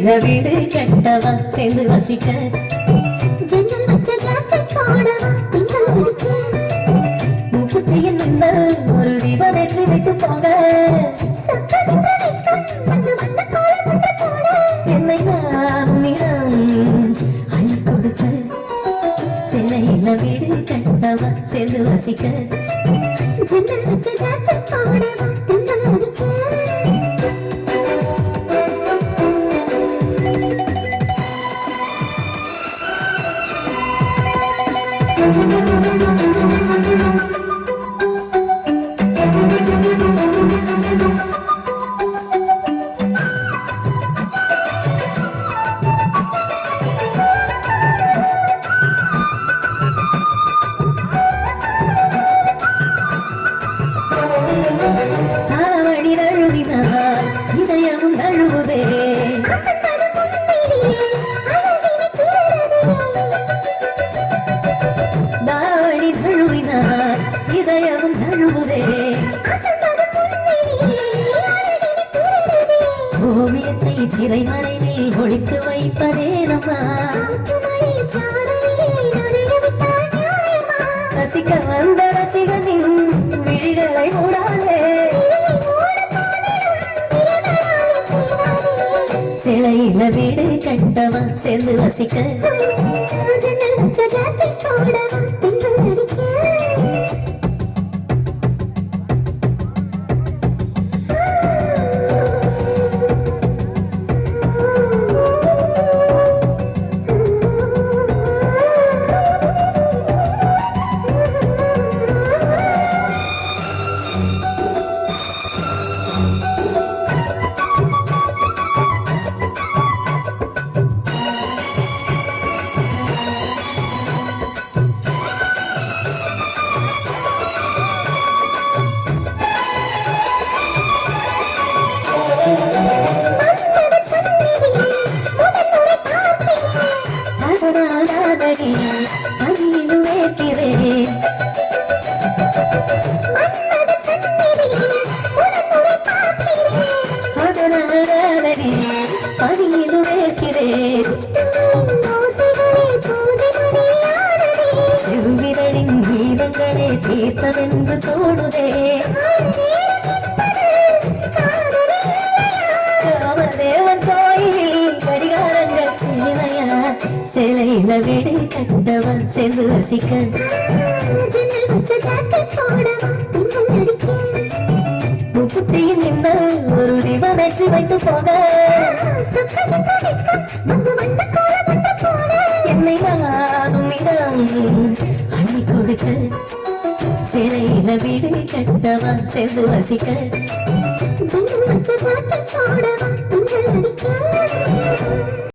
சிலையில வீடு கட்டவா சேர்ந்து வசிக்க ஜன்னல் வச்ச ஜாக்கெட் போடவா திங்கள் அடிக்க முக்குத்தியின் முன்னல் ஒரு தீபம் ஏற்றி வைத்து போக சத்தமிட்ட வெட்கம் வந்து வந்த கோலமுட்ட போட என்னை நான் உன்னிடம் அள்ளி கொடுக்க சிலையில வீடு கட்டவா சேர்ந்து வசிக்க ஜன்னல் வச்ச ஜாக்கெட் போடவா திங்கள் அடிக்க தாவணி நழுவினால் இதயமும் நழுவுதே ஆசைப்படும் முன்னிலே அழகினை திருடனே தாவணி நழுவினால் இதயமும் நழுவுதே ஆசைப்படும் முன்னிலே அழகினை திருடனே ஓவியத்தை திரைமறைவில் ஒழித்து வைப்பதே நம்மா காற்றுமழை சாரலிலே நனைய விட்டால் நியாயமா ரசிக்க வந்த ரசிகனின் விழிகளை மூடாதே சிலையில வீடு கட்டவா சேர்ந்து வசிக்க ஜன்னல் வச்ச ஜாக்கெட் போடவா திங்கள் அடிக்க அதனால்தானடி அணியிலும் வேர்க்கிறேன் அதனால்தானடி அணியிலும் வேர்க்கிறேன் செவ்விரலின் கீதங்களே தீர்த்தமென்று தோணுதே காமதேவன் கோயில் கடிகாரங்கள் தேவையா சிலையில வீடு கட்டவன் சேர்ந்து வசிக்க முக்குத்தியின் நின்னல் ஒரு தீபம் ஏற்றி வைத்து போக என்னை நான் உன்னிடம் அள்ளி கொடுக்க சிலையில வீடு கட்டவா சேர்ந்து வசிக்க ஜன்னல் வச்ச ஜாக்கெட் போடவா திங்கள் அடிக்க